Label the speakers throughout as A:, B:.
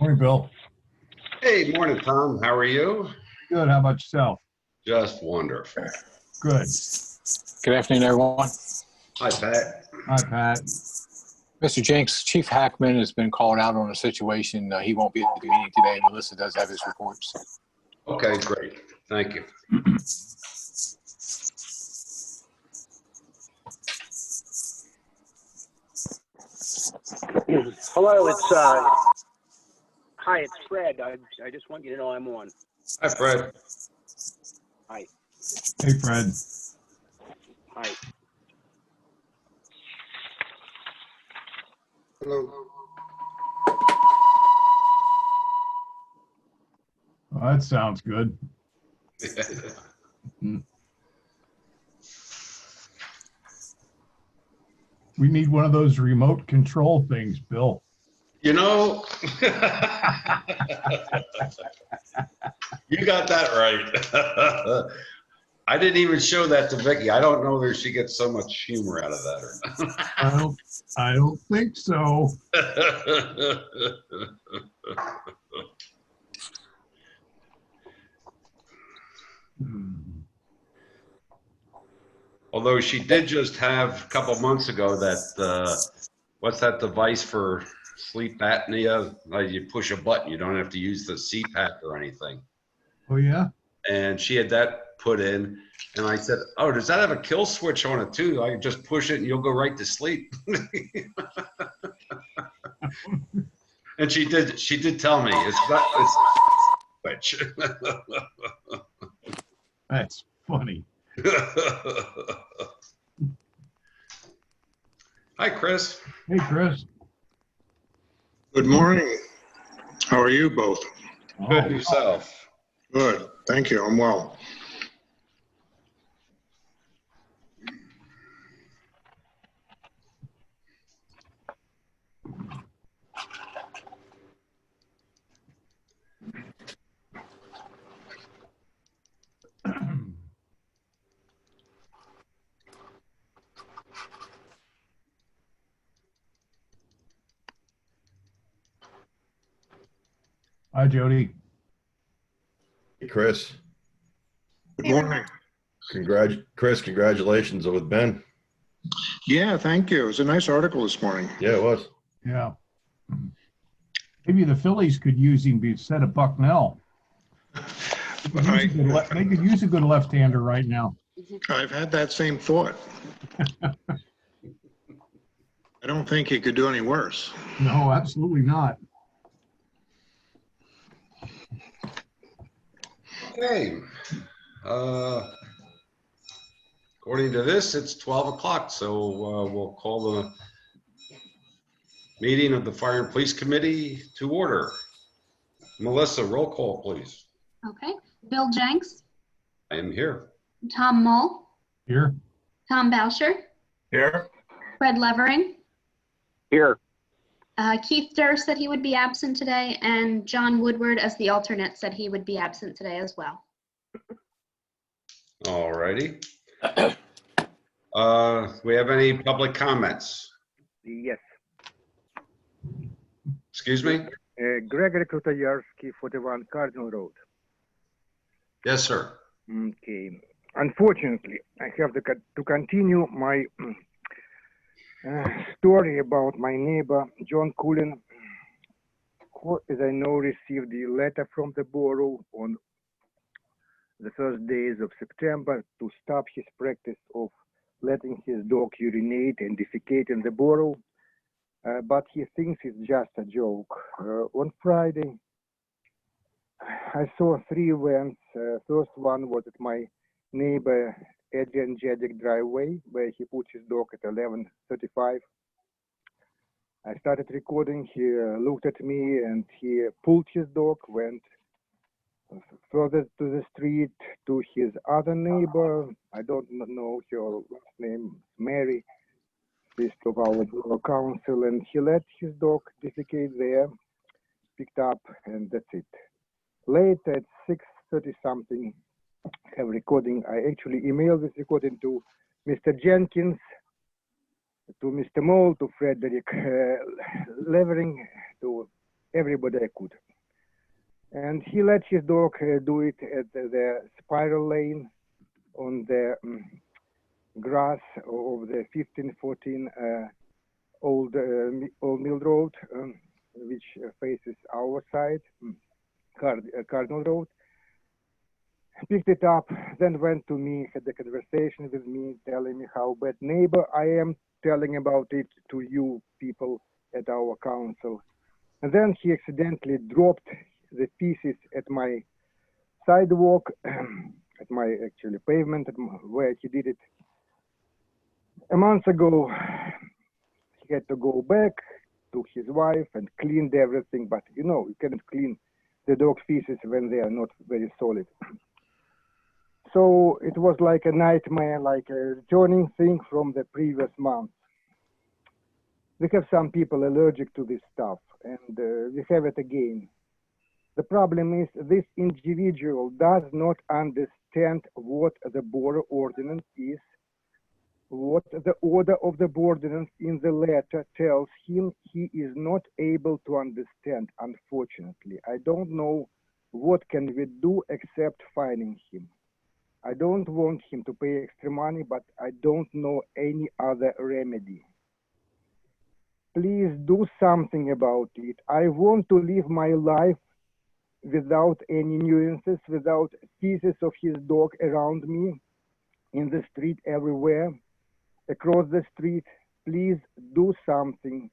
A: Morning, Bill.
B: Hey, morning, Tom. How are you?
A: Good. How about yourself?
B: Just wonderful.
A: Good.
C: Good afternoon, everyone.
B: Hi, Pat.
A: Hi, Pat.
C: Mr. Jenks, Chief Hackman has been called out on a situation. He won't be at the meeting today. Melissa does have his reports.
B: Okay, great. Thank you.
D: Hello, hi, it's Fred. I just want you to know I'm on.
B: Hi, Fred.
D: Hi.
A: Hey, Fred.
D: Hi.
B: Hello.
A: Well, that sounds good. We need one of those remote control things, Bill.
B: You know, you got that right. I didn't even show that to Vicky. I don't know that she gets so much humor out of that or not.
A: I don't think so.
B: Although she did just have a couple months ago that, what's that device for sleep apnea? Like you push a button, you don't have to use the CPAP or anything.
A: Oh, yeah?
B: And she had that put in. And I said, oh, does that have a kill switch on it too? I can just push it and you'll go right to sleep. And she did tell me it's not switch.
A: That's funny.
B: Hi, Chris.
A: Hey, Chris.
E: Good morning. How are you both?
B: Good yourself.
E: Good. Thank you. I'm well.
A: Hi, Jody.
F: Hey, Chris.
E: Good morning.
F: Chris, congratulations with Ben.
E: Yeah, thank you. It was a nice article this morning.
F: Yeah, it was.
A: Yeah. Maybe the Phillies could use him instead of Bucknell. They could use a good left-hander right now.
E: I've had that same thought. I don't think he could do any worse.
A: No, absolutely not.
B: Okay. According to this, it's 12 o'clock, so we'll call the meeting of the Fire and Police Committee to order. Melissa, roll call, please.
G: Okay. Bill Jenks,
B: I am here.
G: Tom Mull,
A: Here.
G: Tom Bauscher,
E: Here.
G: Fred Levering,
D: Here.
G: Keith Durr said he would be absent today, and John Woodward as the alternate said he would be absent today as well.
B: All righty. We have any public comments?
H: Yes.
B: Excuse me?
H: Gregory Krutayarsky, 41 Cardinal Road.
B: Yes, sir.
H: Okay. Unfortunately, I have to continue my story about my neighbor, John Cullen, who, as I know, received the letter from the borough on the first days of September to stop his practice of letting his dog urinate and defecate in the borough. But he thinks it's just a joke. On Friday, I saw 3 events. First one was at my neighbor Adrian Jedic driveway, where he put his dog at 11:35. I started recording. He looked at me and he pulled his dog, went further to the street to his other neighbor. I don't know her last name, Mary, sister of our borough council, and he let his dog defecate there, picked up, and that's it. Late at 6:30 something, have recording. I actually emailed this recording to Mr. Jenkins, to Mr. Moll, to Frederick Levering, to everybody I could. And he let his dog do it at the spiral lane on the grass of the 1514 old Mill Road, which faces our side, Cardinal Road. Picked it up, then went to me, had a conversation with me, telling me how bad neighbor I am, telling about it to you people at our council. And then he accidentally dropped the pieces at my sidewalk, at my actually pavement, where he did it a month ago. He had to go back to his wife and cleaned everything, but you know, you cannot clean the dog feces when they are not very solid. So it was like a nightmare, like a returning thing from the previous month. We have some people allergic to this stuff, and we have it again. The problem is this individual does not understand what the border ordinance is, what the order of the ordinance in the letter tells him. He is not able to understand, unfortunately. I don't know what can we do except fining him. I don't want him to pay extra money, but I don't know any other remedy. Please do something about it. I want to live my life without any nuisances, without pieces of his dog around me, in the street, everywhere, across the street. Please do something.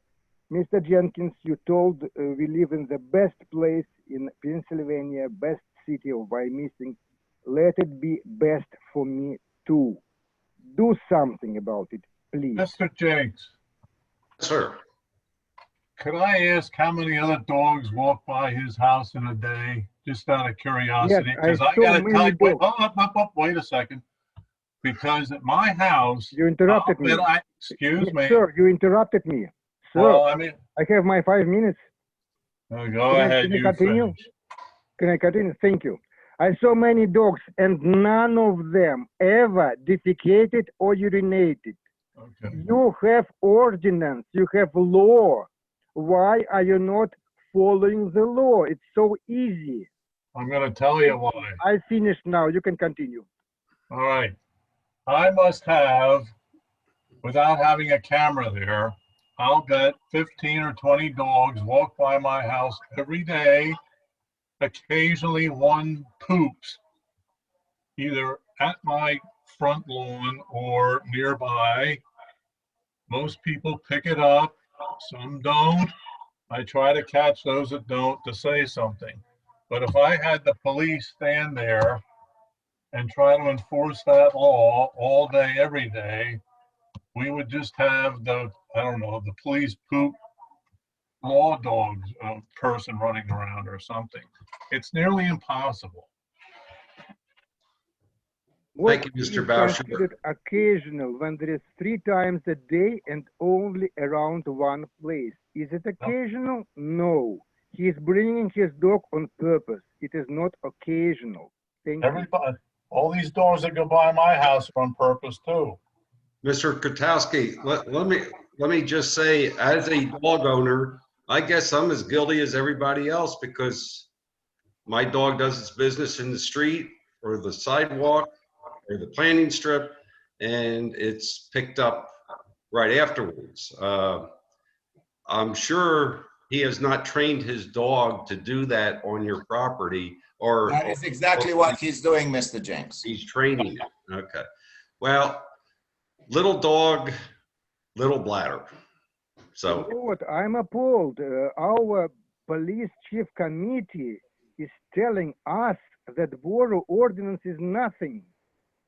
H: Mr. Jenkins, you told we live in the best place in Pennsylvania, best city of Wyomissing. Let it be best for me too. Do something about it, please.
I: Mr. Jakes,
B: Sir,
I: could I ask how many other dogs walk by his house in a day? Just out of curiosity, because I got to tell you, wait a second. Because at my house,
H: you interrupted me.
I: Excuse me.
H: Sir, you interrupted me. Sir,
I: well, I mean,
H: I have my 5 minutes.
I: Go ahead,
H: can I continue?
I: finish.
H: Can I continue? Thank you. I saw many dogs and none of them ever defecated or urinated.
I: Okay.
H: You have ordinance, you have law. Why are you not following the law? It's so easy.
I: I'm going to tell you why.
H: I finished now. You can continue.
I: All right. I must have, without having a camera there, I'll bet 15 or 20 dogs walk by my house every day. Occasionally one poops, either at my front lawn or nearby. Most people pick it up, some don't. I try to catch those that don't to say something. But if I had the police stand there and try to enforce that law all day, every day, we would just have the, I don't know, the police poop law dogs person running around or something. It's nearly impossible.
B: thank you, Mr. Boucher.
H: Occasional when there is 3 times a day and only around one place. Is it occasional? No. He is bringing his dog on purpose. It is not occasional. Thank
I: you. All these dogs that go by my house are on purpose too.
B: Mr. Kotowski, let me just say, as a dog owner, I guess I'm as guilty as everybody else because my dog does its business in the street or the sidewalk or the planting strip, and it's picked up right afterwards. I'm sure he has not trained his dog to do that on your property, or
J: that is exactly what he's doing, Mr. Jenks.
B: He's training it. Okay. Well, little dog, little bladder. So
H: Lord, I'm appalled. Our police chief committee is telling us that border ordinance is nothing.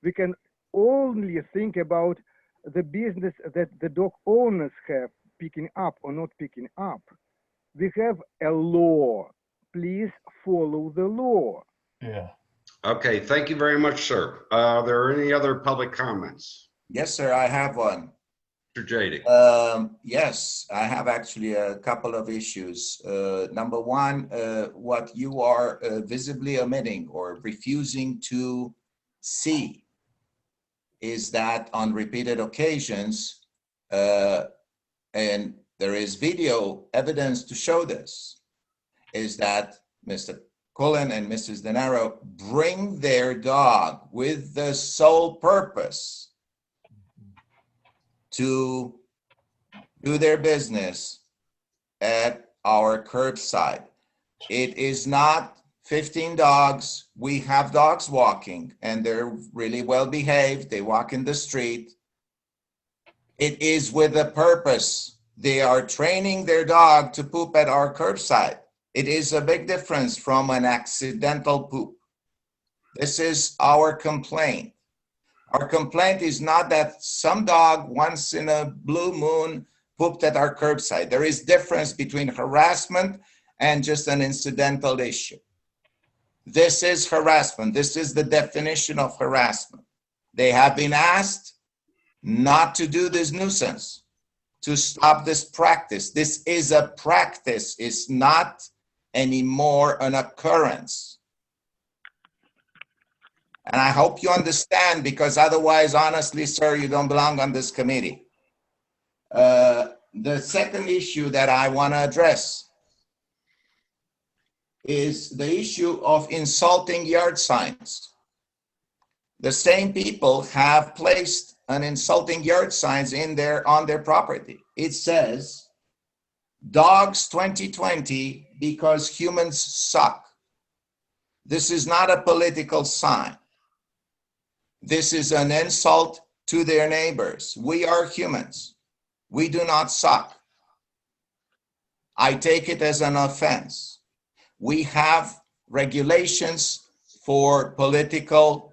H: We can only think about the business that the dog owners have, picking up or not picking up. We have a law. Please follow the law.
I: Yeah.
B: Okay, thank you very much, sir. Are there any other public comments?
J: Yes, sir, I have one.
B: Mr. Jadek.
J: Yes, I have actually a couple of issues. Number one, what you are visibly omitting or refusing to see is that on repeated occasions, and there is video evidence to show this, is that Mr. Cullen and Mrs. De Niro bring their dog with the sole purpose to do their business at our curbside. It is not 15 dogs. We have dogs walking and they're really well behaved. They walk in the street. It is with a purpose. They are training their dog to poop at our curbside. It is a big difference from an accidental poop. This is our complaint. Our complaint is not that some dog once in a blue moon pooped at our curbside. There is difference between harassment and just an incidental issue. This is harassment. This is the definition of harassment. They have been asked not to do this nuisance, to stop this practice. This is a practice. It's not anymore an occurrence. And I hope you understand, because otherwise, honestly, sir, you don't belong on this committee. The second issue that I want to address is the issue of insulting yard signs. The same people have placed an insulting yard signs on their property. It says, "Dogs 2020 because humans suck." This is not a political sign. This is an insult to their neighbors. We are humans. We do not suck. I take it as an offense. We have regulations for political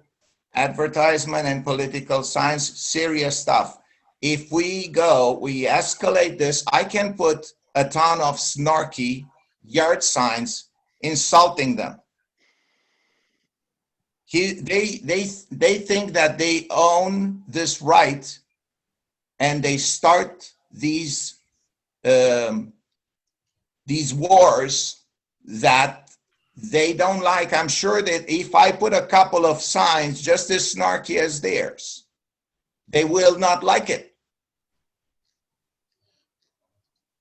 J: advertisement and political signs, serious stuff. If we escalate this, I can put a ton of snarky yard signs insulting them. They think that they own this right, and they start these wars that they don't like. I'm sure that if I put a couple of signs just as snarky as theirs, they will not like it.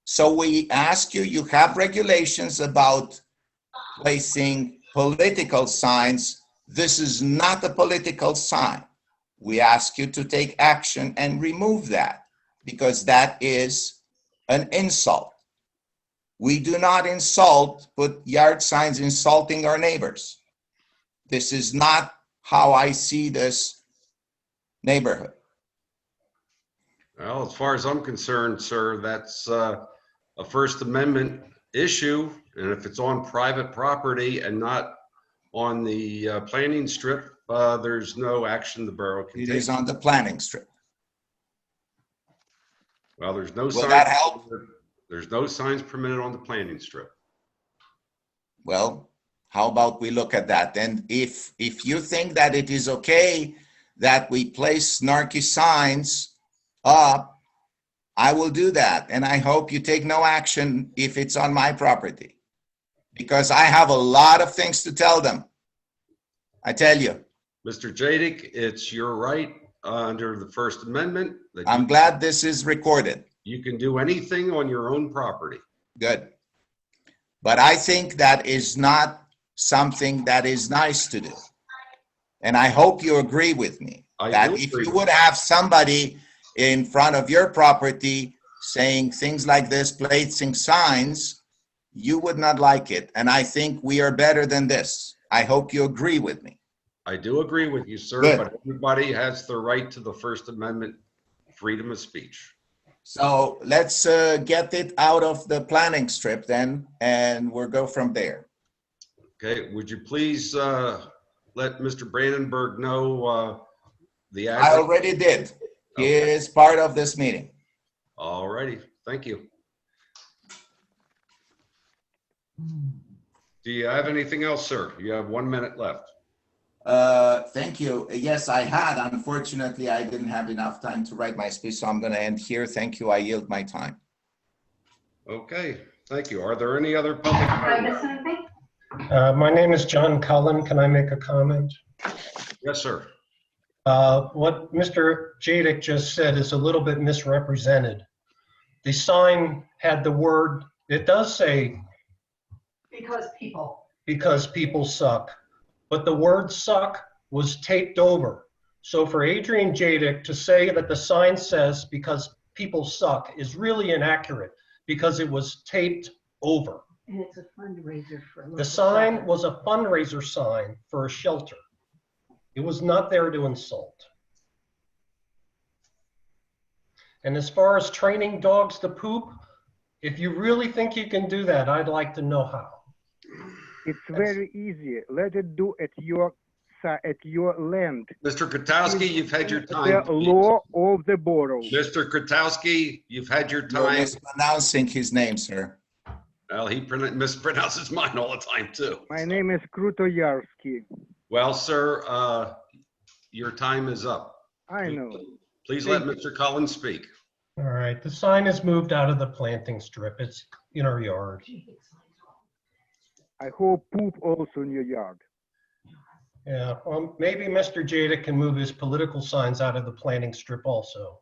J: So we ask you, you have regulations about placing political signs. This is not a political sign. We ask you to take action and remove that, because that is an insult. We do not put yard signs insulting our neighbors. This is not how I see this neighborhood.
B: Well, as far as I'm concerned, sir, that's a First Amendment issue. And if it's on private property and not on the planning strip, there's no action the borough can take.
J: It is on the planning strip.
B: Well, there's no
J: Will
B: signs.
J: that help?
B: There's no signs permitted on the planning strip.
J: Well, how about we look at that? And if you think that it is okay that we place snarky signs up, I will do that. And I hope you take no action if it's on my property, because I have a lot of things to tell them. I tell you.
B: Mr. Jadik, it's your right under the First Amendment. That
J: I'm glad this is recorded.
B: You can do anything on your own property.
J: Good. But I think that is not something that is nice to do. And I hope you agree with me that if you would have somebody in front of your property saying things like this, placing signs, you would not like it. And I think we are better than this. I hope you agree with me.
B: I do agree with you, sir,
J: Good.
B: but everybody has the right to the First Amendment, freedom of speech.
J: So let's get it out of the planning strip then, and we'll go from there.
B: Okay, would you please let Mr. Brandenburg know the
J: I
B: address?
J: already did. He
B: Okay.
J: is part of this meeting.
B: All righty, thank you. Do you have anything else, sir? You have 1 minute left.
J: Thank you. Yes, I had. Unfortunately, I didn't have enough time to write my speech, so I'm going to end here. Thank you. I yield my time.
B: Okay, thank you. Are there any other public comments?
K: My name is John Cullen. Can I make a comment?
B: Yes, sir.
K: What Mr. Jadik just said is a little bit misrepresented. The sign had the word, it does say Because people suck. But the word suck was taped over. So for Adrian Jadik to say that the sign says because people suck is really inaccurate because it was taped over.
L: And it's a fundraiser for.
K: The sign was a fundraiser sign for a shelter. It was not there to insult. And as far as training dogs to poop, if you really think you can do that, I'd like to know how.
H: It's very easy. Let it do at your land.
B: Mr. Kratowski, you've had your time.
H: The law of the borough.
B: Mr. Kratowski, you've had your
J: You're
B: time.
J: mispronouncing his name, sir.
B: Well, he mispronounces mine all the time, too.
H: My name is Krutoyarsky.
B: Well, sir, your time is up.
H: I know.
B: Please let Mr. Collins speak.
K: All right, the sign is moved out of the planting strip. It's in our yard.
H: I hope poop also in your yard.
K: Yeah, well, maybe Mr. Jada can move his political signs out of the planting strip also.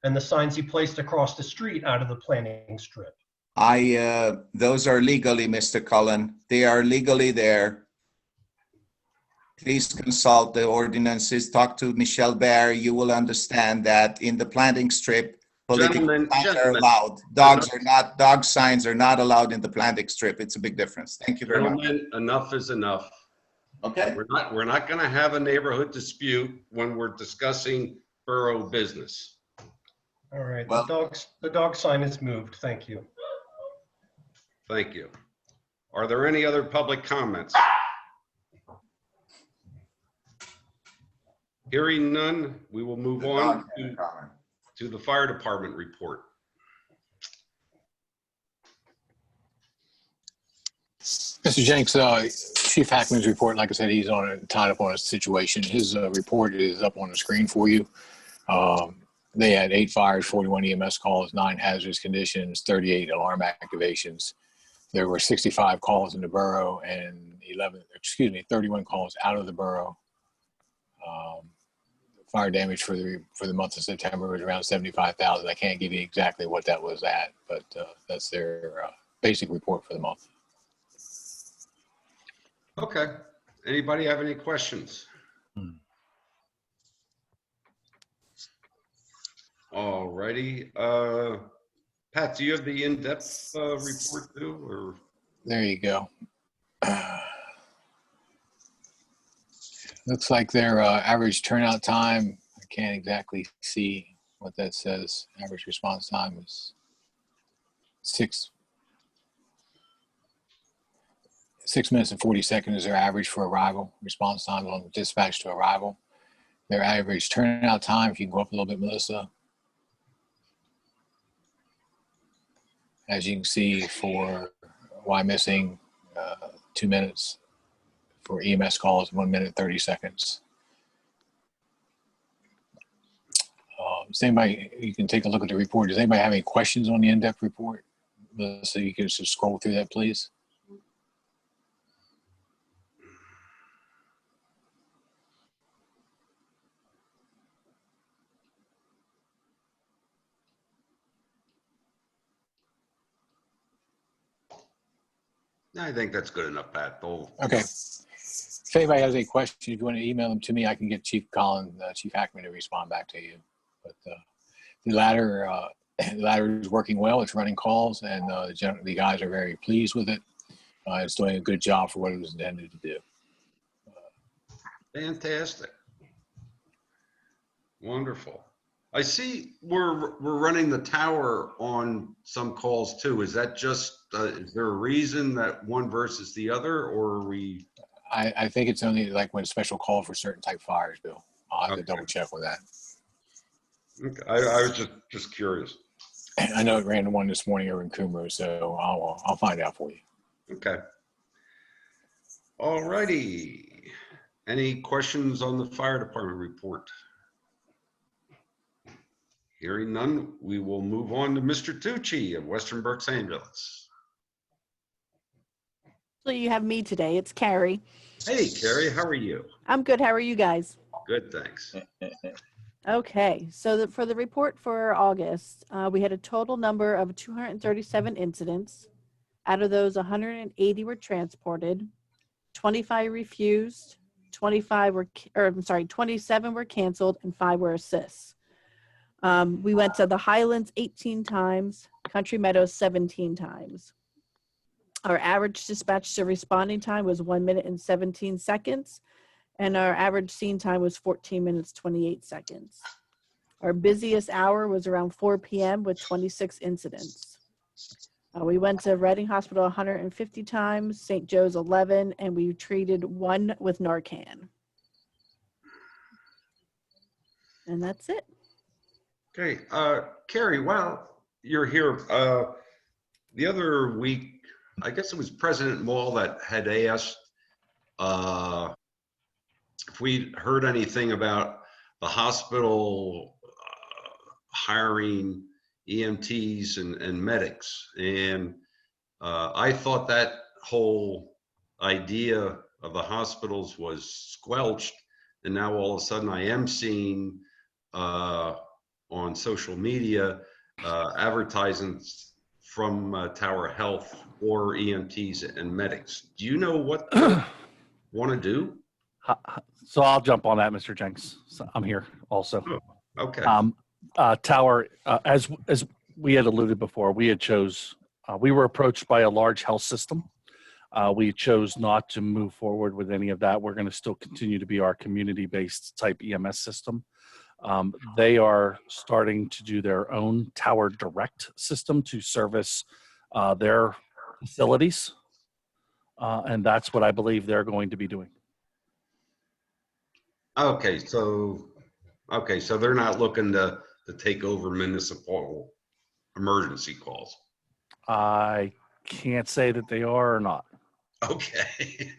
K: And the signs he placed across the street out of the planting strip.
J: Those are legally, Mr. Cullen. They are legally there. Please consult the ordinances. Talk to Michelle Bear. You will understand that in the planting strip, political signs are allowed. Dog signs are not allowed in the planting strip. It's a big difference. Thank you very much.
B: Gentlemen, enough is enough.
J: Okay.
B: We're not going to have a neighborhood dispute when we're discussing borough business.
K: All right,
J: Well,
K: the dog sign is moved. Thank you.
B: Thank you. Are there any other public comments? Hearing none, we will move on to the fire department report.
C: Mr. Jenks, Chief Hackman's report, like I said, he's tied up on a situation. His report is up on the screen for you. They had 8 fires, 41 EMS calls, 9 hazardous conditions, 38 alarm activations. There were 65 calls in the borough and 31 calls out of the borough. Fire damage for the month of September was around 75,000. I can't give you exactly what that was at, but that's their basic report for the month.
B: Okay. Anybody have any questions? All righty. Pat, do you have the in-depth report too, or?
C: There you go. Looks like their average turnout time, I can't exactly see what that says. Average response time is 6 minutes and 40 seconds is their average for arrival. Response time on dispatch to arrival. Their average turnout time, if you can go up a little bit, Melissa. As you can see for Wyomissing, 2 minutes. For EMS calls, 1 minute, 30 seconds. Does anybody, you can take a look at the report. Does anybody have any questions on the in-depth report? So you can just scroll through that, please.
B: I think that's good enough, Pat.
C: Okay. If anybody has any questions, if you want to email them to me, I can get Chief Hackman to respond back to you. But the ladder is working well. It's running calls, and the guys are very pleased with it. It's doing a good job for what it was intended to do.
B: Fantastic. Wonderful. I see we're running the tower on some calls too. Is that just, is there a reason that one versus the other, or are we?
C: I think it's only like when special call for certain type fires, Bill. I'll have to double check with that.
B: Okay. I was just curious.
C: I know it ran one this morning over in Kumru, so I'll find out for you.
B: Okay. All righty. Any questions on the fire department report? Hearing none, we will move on to Mr. Tucci of Western Berks Ambulance.
M: So you have me today. It's Carrie.
B: Hey, Carrie, how are you?
M: I'm good. How are you guys?
B: Good, thanks.
M: Okay, so for the report for August, we had a total number of 237 incidents. Out of those, 180 were transported, 25 refused, 27 were canceled, and 5 were assists. We went to the Highlands 18 times, Country Meadows 17 times. Our average dispatch to responding time was 1 minute and 17 seconds, and our average scene time was 14 minutes, 28 seconds. Our busiest hour was around 4 p.m. with 26 incidents. We went to Reading Hospital 150 times, St. Joe's 11, and we treated 1 with Narcan. And that's it.
B: Okay, Carrie, well, you're here. The other week, I guess it was President Mall that had asked if we'd heard anything about the hospital hiring EMTs and medics. And I thought that whole idea of the hospitals was squelched. And now all of a sudden I am seeing on social media advertisements from Tower Health or EMTs and medics. Do you know what they want to do?
N: So I'll jump on that, Mr. Jenks. So I'm here also.
B: Oh, okay.
N: Tower, as we had alluded before, we were approached by a large health system. We chose not to move forward with any of that. We're going to still continue to be our community-based type EMS system. They are starting to do their own Tower Direct system to service their facilities. And that's what I believe they're going to be doing.
B: Okay, so they're not looking to take over municipal emergency calls.
N: I can't say that they are or not.
B: Okay.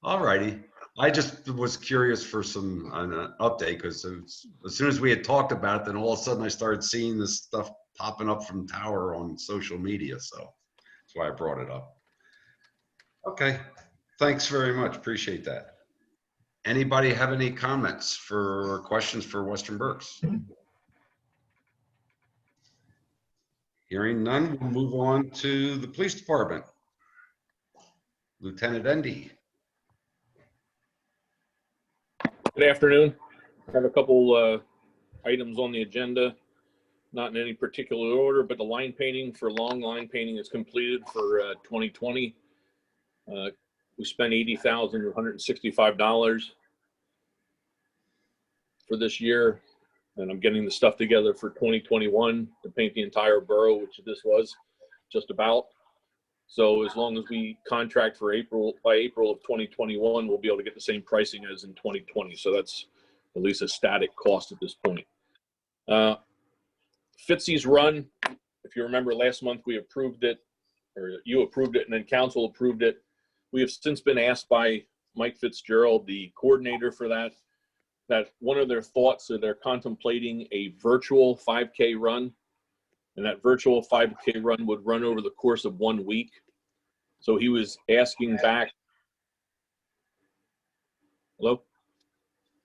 B: All righty. I just was curious for some update because as soon as we had talked about it, then all of a sudden I started seeing this stuff popping up from Tower on social media. So that's why I brought it up. Okay. Thanks very much. Appreciate that. Anybody have any comments or questions for Western Berks? Hearing none, we'll move on to the police department. Lieutenant Endy.
O: Good afternoon. I have a couple items on the agenda, not in any particular order, but the line painting for long line painting is completed for 2020. We spent $80,165 for this year, and I'm getting the stuff together for 2021 to paint the entire borough, which this was just about. So as long as we contract for by April of 2021, we'll be able to get the same pricing as in 2020. So that's at least a static cost at this point. Fitzy's run, if you remember last month, we approved it, or you approved it, and then council approved it. We have since been asked by Mike Fitzgerald, the coordinator for that one of their thoughts is they're contemplating a virtual 5K run. And that virtual 5K run would run over the course of 1 week. So he was asking back. Hello?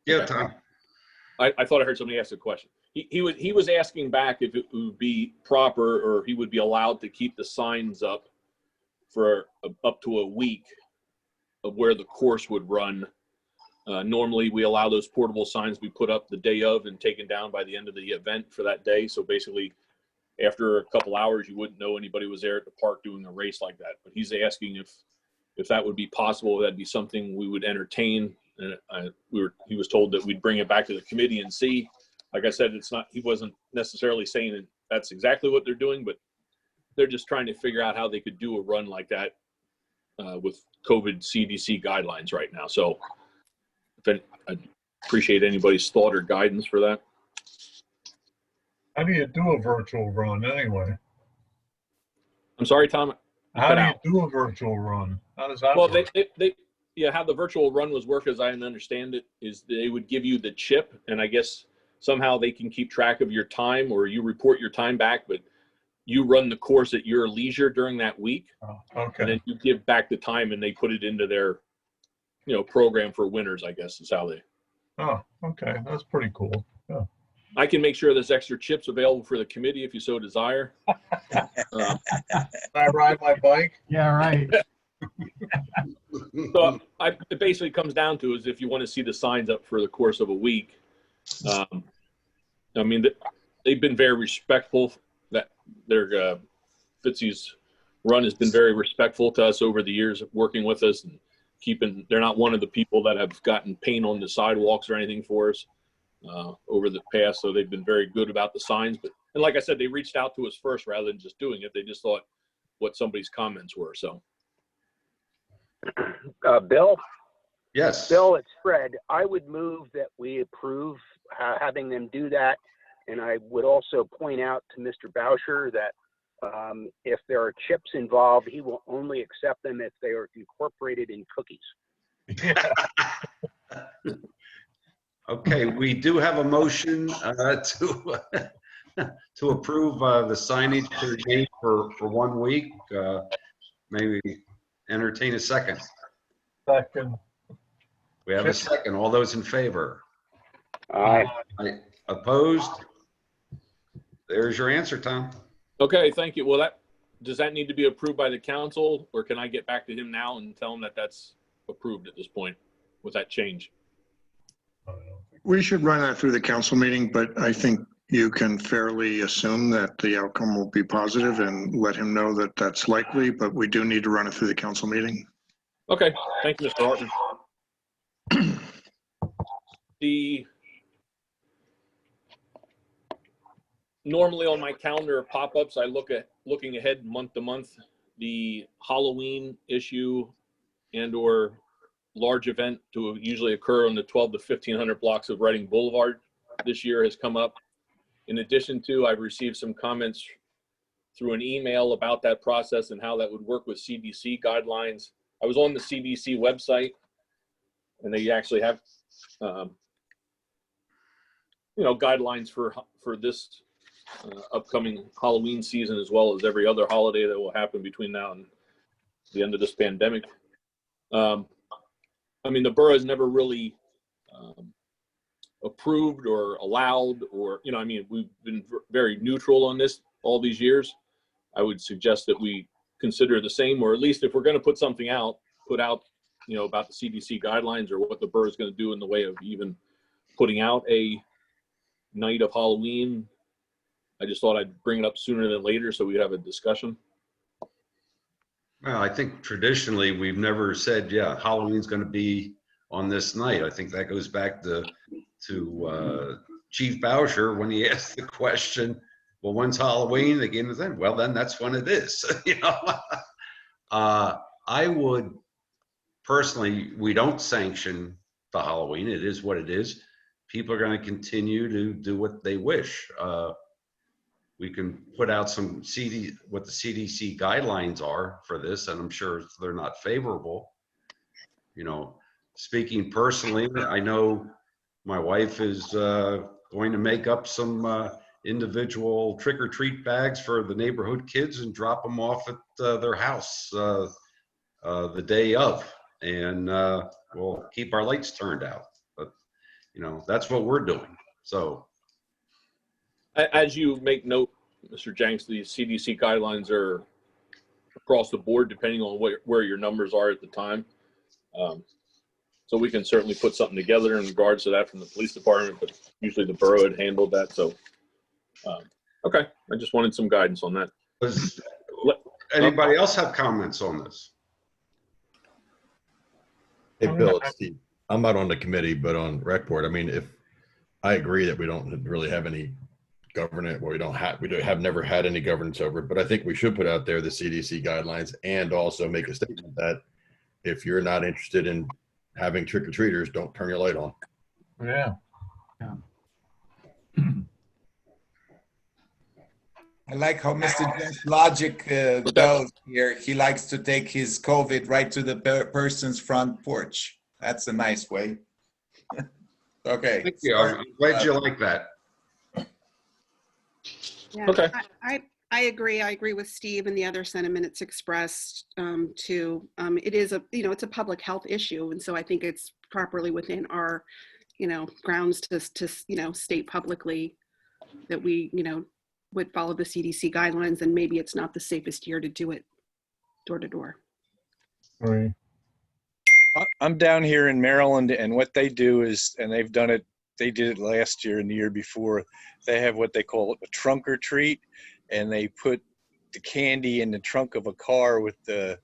B: Yeah, Tom.
O: I thought I heard somebody ask a question. He was asking back if it would be proper or he would be allowed to keep the signs up for up to a week of where the course would run. Normally, we allow those portable signs be put up the day of and taken down by the end of the event for that day. So basically, after a couple hours, you wouldn't know anybody was there at the park doing a race like that. But he's asking if that would be possible. That'd be something we would entertain. And he was told that we'd bring it back to the committee and see. Like I said, it's not. He wasn't necessarily saying that that's exactly what they're doing, but they're just trying to figure out how they could do a run like that with COVID CDC guidelines right now. So I'd appreciate anybody's thought or guidance for that.
I: How do you do a virtual run anyway?
O: I'm sorry, Tom.
I: How do you do a virtual run? How does that work?
O: Yeah, how the virtual run was work, as I understand it, is they would give you the chip, and I guess somehow they can keep track of your time, or you report your time back, but you run the course at your leisure during that week.
I: Oh, okay.
O: And then you give back the time, and they put it into their, program for winners, I guess is how they.
I: Oh, okay. That's pretty cool. Yeah.
O: I can make sure there's extra chips available for the committee if you so desire.
I: I ride my bike.
A: Yeah, right.
O: So it basically comes down to is if you want to see the signs up for the course of a week. I mean, they've been very respectful. That their Fitzy's run has been very respectful to us over the years of working with us and keeping. They're not one of the people that have gotten paint on the sidewalks or anything for us over the past. So they've been very good about the signs. And like I said, they reached out to us first rather than just doing it. They just thought what somebody's comments were. So.
D: Bill?
B: Yes.
D: Bill, it's Fred. I would move that we approve having them do that. And I would also point out to Mr. Bauscher that if there are chips involved, he will only accept them if they are incorporated in cookies.
B: Okay, we do have a motion to approve the signage for the gate for 1 week. Maybe entertain a second.
I: Second.
B: We have a second. All those in favor?
D: Aye.
B: Opposed? There's your answer, Tom.
O: Okay, thank you. Well, does that need to be approved by the council, or can I get back to him now and tell him that that's approved at this point with that change?
E: We should run that through the council meeting, but I think you can fairly assume that the outcome will be positive and let him know that that's likely, but we do need to run it through the council meeting.
O: Okay, thank you, Mr. Hartman. Normally on my calendar of pop-ups, I looking ahead month to month. The Halloween issue and or large event to usually occur on the 12 to 1500 blocks of Reading Boulevard this year has come up. In addition to, I've received some comments through an email about that process and how that would work with CDC guidelines. I was on the CDC website and they actually have, guidelines for this upcoming Halloween season, as well as every other holiday that will happen between now and the end of this pandemic. I mean, the borough has never really approved or allowed, or, we've been very neutral on this all these years. I would suggest that we consider the same, or at least if we're going to put something out, put out, about the CDC guidelines or what the borough is going to do in the way of even putting out a night of Halloween. I just thought I'd bring it up sooner than later so we'd have a discussion.
B: Well, I think traditionally we've never said, yeah, Halloween's going to be on this night. I think that goes back to Chief Bauscher when he asked the question, well, when's Halloween? They gave him then. Well, then that's when it is. I would personally, we don't sanction the Halloween. It is what it is. People are going to continue to do what they wish. We can put out what the CDC guidelines are for this, and I'm sure they're not favorable. Speaking personally, I know my wife is going to make up some individual trick-or-treat bags for the neighborhood kids and drop them off at their house the day of, and we'll keep our lights turned out. But that's what we're doing. So
O: as you make note, Mr. Jenks, the CDC guidelines are across the board depending on where your numbers are at the time. So we can certainly put something together in regards to that from the police department, but usually the borough had handled that. So, okay, I just wanted some guidance on that.
B: Does anybody else have comments on this?
F: Hey, Bill, it's Steve. I'm not on the committee, but on rec board, I mean, if I agree that we don't really have any governance, well, we have never had any governance over it, but I think we should put out there the CDC guidelines and also make a statement that if you're not interested in having trick-or-treaters, don't turn your light on.
I: Yeah.
J: I like how Mr. Jeff's logic goes here. He likes to take his COVID right to the person's front porch. That's a nice way. Okay.
B: Thank you. I'm glad you like that.
P: Yeah,
O: okay.
P: I agree. I agree with Steve and the other sentiments expressed too. It is it's a public health issue. And so I think it's properly within our, grounds to state publicly that we, would follow the CDC guidelines, and maybe it's not the safest year to do it door to door.
I: Right.
Q: I'm down here in Maryland, and what they do is, and they've done it, they did it last year and the year before, they have what they call a trunk or treat, and they put the candy in the trunk of a car with the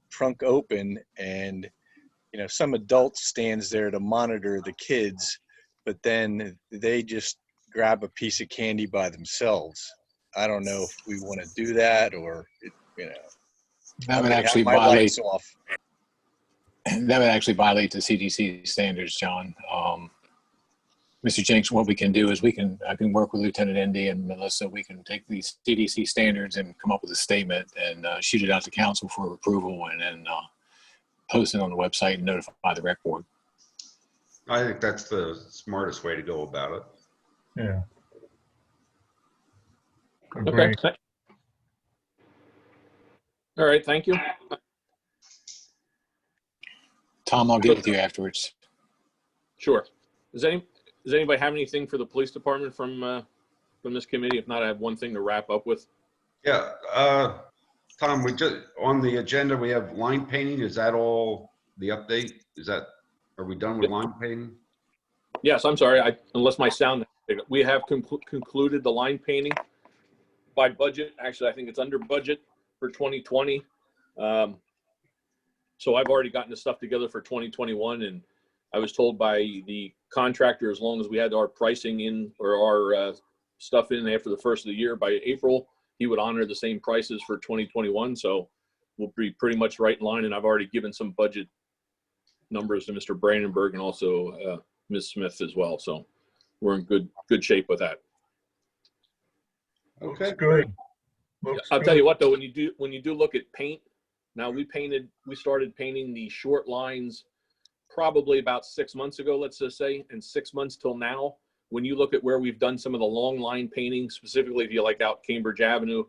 Q: trunk open, and some adult stands there to monitor the kids, but then they just grab a piece of candy by themselves. I don't know if we want to do that, or
C: That would actually violate. That would actually violate the CDC standards, John. Mr. Jenks, what we can do is I can work with Lieutenant Indy and Melissa. We can take these CDC standards and come up with a statement and shoot it out to council for approval, and then post it on the website and notify the rec board.
B: I think that's the smartest way to go about it.
I: Yeah.
O: Okay. All right, thank you.
C: Tom, I'll get with you afterwards.
O: Sure. Does anybody have anything for the police department from this committee? If not, I have one thing to wrap up with.
B: Yeah, Tom, we just on the agenda we have line painting. Is that all the update? Are we done with line painting?
O: Yes, I'm sorry. Unless my sound, we have concluded the line painting by budget. Actually, I think it's under budget for 2020. So I've already gotten the stuff together for 2021, and I was told by the contractor, as long as we had our pricing in or our stuff in after the first of the year, by April, he would honor the same prices for 2021. So we'll be pretty much right in line. And I've already given some budget numbers to Mr. Brandenburg and also Ms. Smith as well. So we're in good shape with that.
B: Okay,
I: good.
O: I'll tell you what, though, when you do look at paint, now we started painting the short lines probably about 6 months ago, let's just say, and 6 months till now. When you look at where we've done some of the long line painting, specifically if you like out Cambridge Avenue,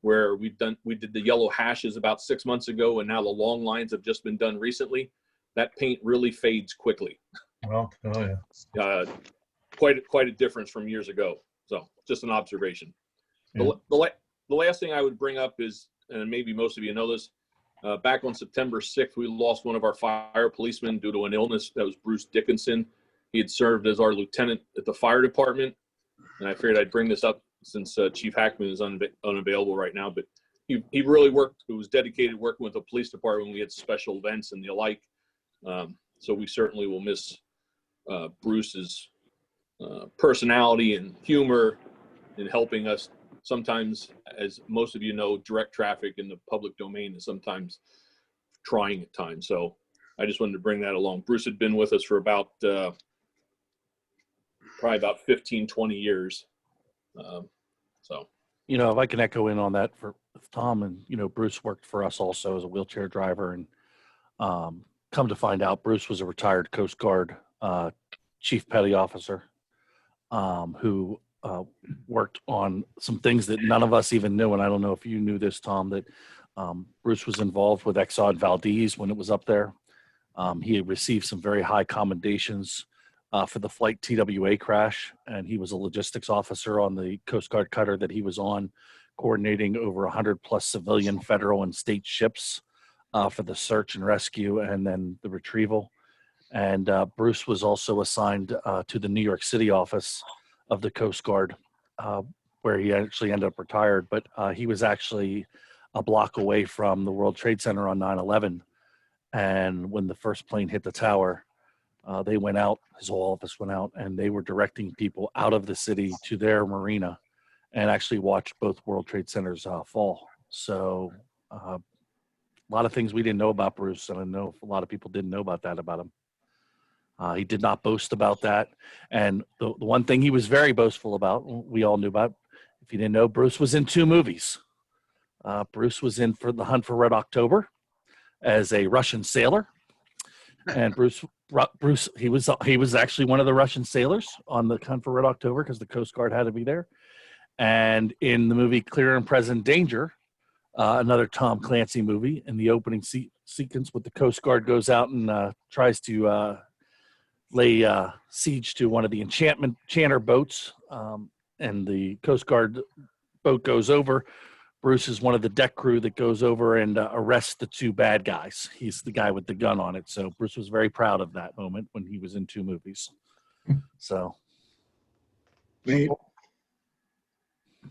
O: where we did the yellow hashes about 6 months ago, and now the long lines have just been done recently, that paint really fades quickly.
I: I'll tell you.
O: Quite a difference from years ago. So just an observation.
I: Yeah.
O: The last thing I would bring up is, and maybe most of you know this, back on September 6th, we lost one of our fire policemen due to an illness. That was Bruce Dickinson. He had served as our lieutenant at the fire department. And I figured I'd bring this up since Chief Hackman is unavailable right now. But he really worked, he was dedicated working with the police department when we had special events and the like. So we certainly will miss Bruce's personality and humor in helping us. Sometimes, as most of you know, direct traffic in the public domain is sometimes trying at times. So I just wanted to bring that along. Bruce had been with us for about probably about 15, 20 years. So,
N: if I can echo in on that for Tom, and, Bruce worked for us also as a wheelchair driver, and come to find out, Bruce was a retired Coast Guard chief petty officer who worked on some things that none of us even knew. And I don't know if you knew this, Tom, that Bruce was involved with Exxon Valdez when it was up there. He had received some very high commendations for the flight TWA crash, and he was a logistics officer on the Coast Guard cutter that he was on, coordinating over 100 plus civilian, federal, and state ships for the search and rescue and then the retrieval. And Bruce was also assigned to the New York City office of the Coast Guard, where he actually ended up retired. But he was actually a block away from the World Trade Center on 9/11. And when the first plane hit the tower, they went out, his whole office went out, and they were directing people out of the city to their marina and actually watched both World Trade Centers fall. So a lot of things we didn't know about Bruce, and I know a lot of people didn't know about that about him. He did not boast about that. And the one thing he was very boastful about, we all knew about, if you didn't know, Bruce was in 2 movies. Bruce was in For the Hunt for Red October as a Russian sailor. And Bruce, he was actually one of the Russian sailors on the Hunt for Red October because the Coast Guard had to be there. And in the movie Clear and Present Danger, another Tom Clancy movie, in the opening sequence with the Coast Guard goes out and tries to lay siege to one of the enchanter boats, and the Coast Guard boat goes over. Bruce is one of the deck crew that goes over and arrests the two bad guys. He's the guy with the gun on it. So Bruce was very proud of that moment when he was in 2 movies. So.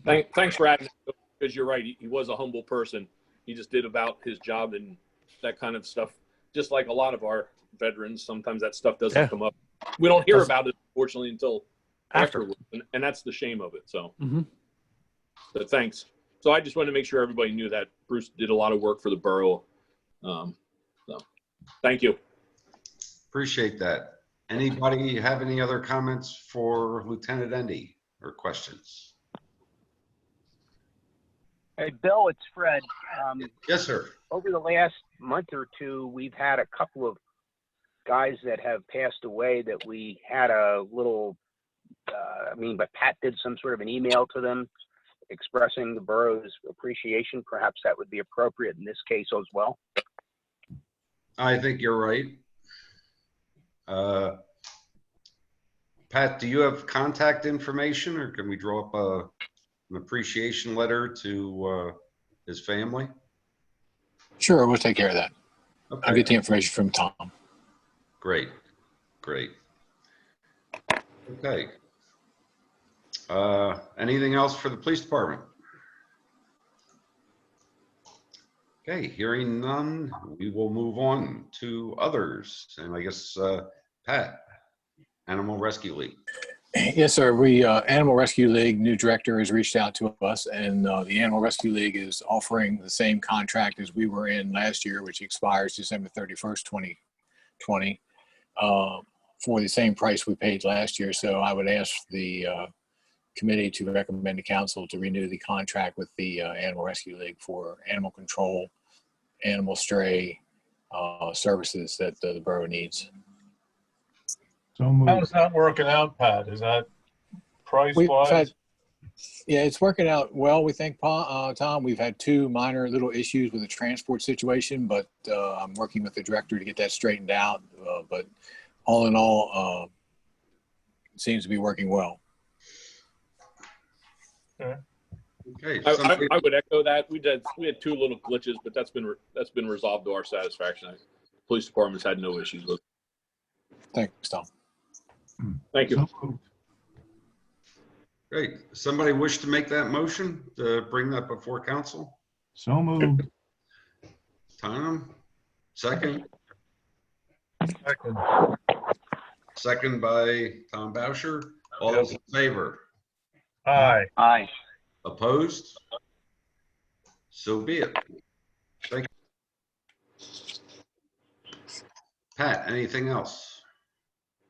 O: Thanks for adding that, because you're right. He was a humble person. He just did about his job and that kind of stuff. Just like a lot of our veterans, sometimes that stuff doesn't come up. We don't hear about it, unfortunately, until afterwards, and that's the shame of it. So, but thanks. So I just wanted to make sure everybody knew that Bruce did a lot of work for the borough. So thank you.
B: Appreciate that. Anybody have any other comments for Lieutenant Endy or questions?
D: Hey, Bill, it's Fred.
B: Yes, sir.
D: Over the last month or two, we've had a couple of guys that have passed away that we had a little, but Pat did some sort of an email to them expressing the borough's appreciation. Perhaps that would be appropriate in this case as well.
B: I think you're right. Pat, do you have contact information, or can we draw up an appreciation letter to his family?
C: Sure, we'll take care of that.
B: Okay.
C: I'll get the information from Tom.
B: Great. Okay. Anything else for the police department? Okay, hearing none, we will move on to others. And I guess, Pat, Animal Rescue League.
C: Yes, sir. We Animal Rescue League new director has reached out to us, and the Animal Rescue League is offering the same contract as we were in last year, which expires December 31st, 2020, for the same price we paid last year. So I would ask the committee to recommend to council to renew the contract with the Animal Rescue League for animal control, animal stray services that the borough needs.
I: How's that working out, Pat? Is that price-wise?
C: Yeah, it's working out well, we think, Tom. We've had 2 minor little issues with the transport situation, but I'm working with the director to get that straightened out. But all in all, it seems to be working well.
B: Okay.
O: I would echo that. We had 2 little glitches, but that's been resolved to our satisfaction. Police department's had no issues with it.
C: Thanks, Tom.
O: Thank you.
B: Great. Somebody wish to make that motion to bring that before council?
A: So moved.
B: Tom, second. Second by Tom Bauscher. All those in favor?
I: Aye.
D: Aye.
B: Opposed? So be it. Thank you. Pat, anything else?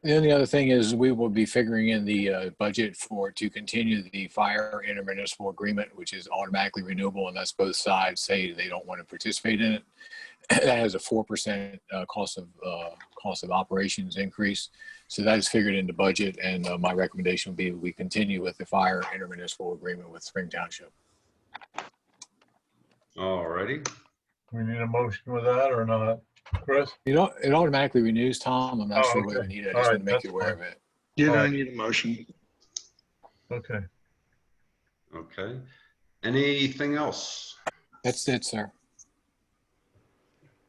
C: The only other thing is we will be figuring in the budget to continue the fire intermunicipal agreement, which is automatically renewable unless both sides say they don't want to participate in it. That has a 4% cost of operations increase. So that is figured into budget, and my recommendation would be we continue with the fire intermunicipal agreement with Spring Township.
B: All righty.
I: We need a motion with that or not? Chris?
C: It automatically renews, Tom. I'm not sure whether we need it. I just want to make you aware of it.
E: You don't need a motion.
I: Okay.
B: Okay. Anything else?
C: That's it, sir.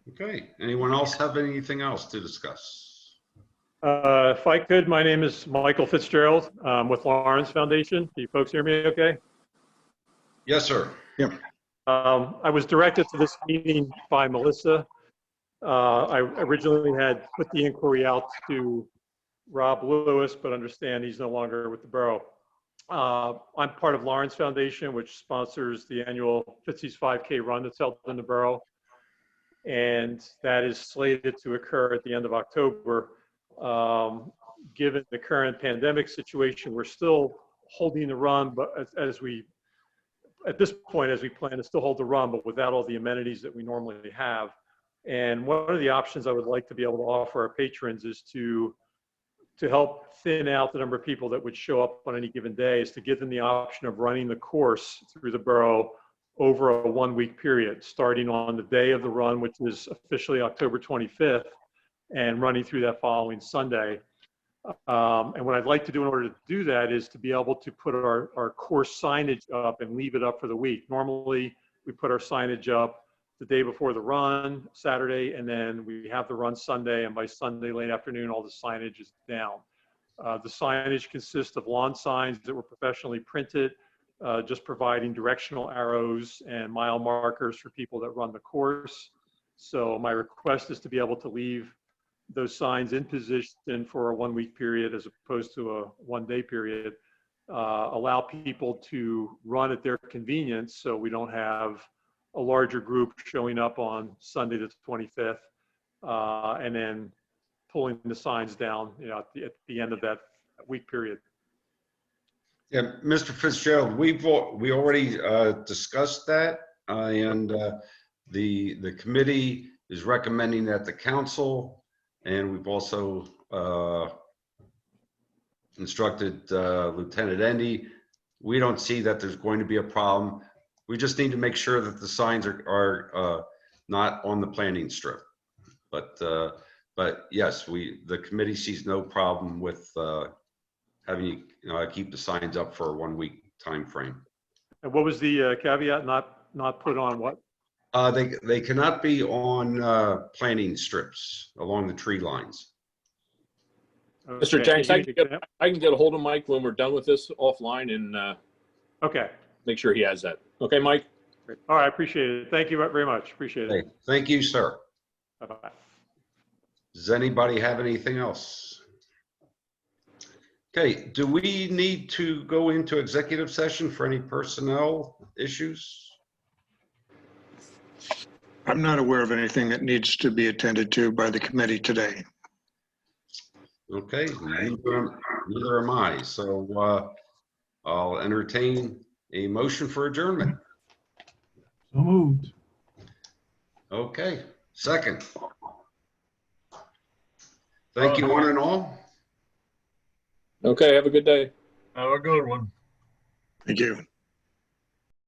B: Okay. Anyone else have anything else to discuss?
R: If I could, my name is Michael Fitzgerald with Lawrence Foundation. Do you folks hear me okay?
B: Yes, sir.
E: Yeah.
R: I was directed to this meeting by Melissa. I originally had put the inquiry out to Rob Lewis, but understand he's no longer with the borough. I'm part of Lawrence Foundation, which sponsors the annual Fitzy's 5K run that's held in the borough. And that is slated to occur at the end of October. Given the current pandemic situation, we're still holding the run, but at this point, as we plan to still hold the run, but without all the amenities that we normally have. And one of the options I would like to be able to offer our patrons is to help thin out the number of people that would show up on any given day, is to give them the option of running the course through the borough over a 1-week period, starting on the day of the run, which is officially October 25th, and running through that following Sunday. And what I'd like to do in order to do that is to be able to put our course signage up and leave it up for the week. Normally, we put our signage up the day before the run, Saturday, and then we have the run Sunday, and by Sunday late afternoon, all the signage is down. The signage consists of lawn signs that were professionally printed, just providing directional arrows and mile markers for people that run the course. So my request is to be able to leave those signs in position for a 1 week period as opposed to a 1 day period, allow people to run at their convenience so we don't have a larger group showing up on Sunday the 25th, and then pulling the signs down, at the end of that week period.
B: Yeah, Mr. Fitzgerald, we already discussed that, and the committee is recommending that the council, and we've also instructed Lieutenant Endy. We don't see that there's going to be a problem. We just need to make sure that the signs are not on the planting strip. But yes, the committee sees no problem with having you keep the signs up for a 1 week time frame.
R: And what was the caveat? Not put on what?
B: They cannot be on planting strips along the tree lines.
O: Mr.
R: Okay,
O: Jenks,
R: can you give me an
O: I can get a hold of Mike when we're done with this offline and
R: okay.
O: make sure he has that. Okay, Mike?
R: All right, I appreciate it. Thank you very much. Appreciate it.
B: Okay, thank you, sir.
R: Bye-bye.
B: Does anybody have anything else? Okay, do we need to go into executive session for any personnel issues?
E: I'm not aware of anything that needs to be attended to by the committee today.
B: Okay, neither am I. So I'll entertain a motion for adjournment.
A: So moved.
B: Okay, second. Thank you, one and all.
O: Okay, have a good day.
I: Have a good one.
E: Thank you.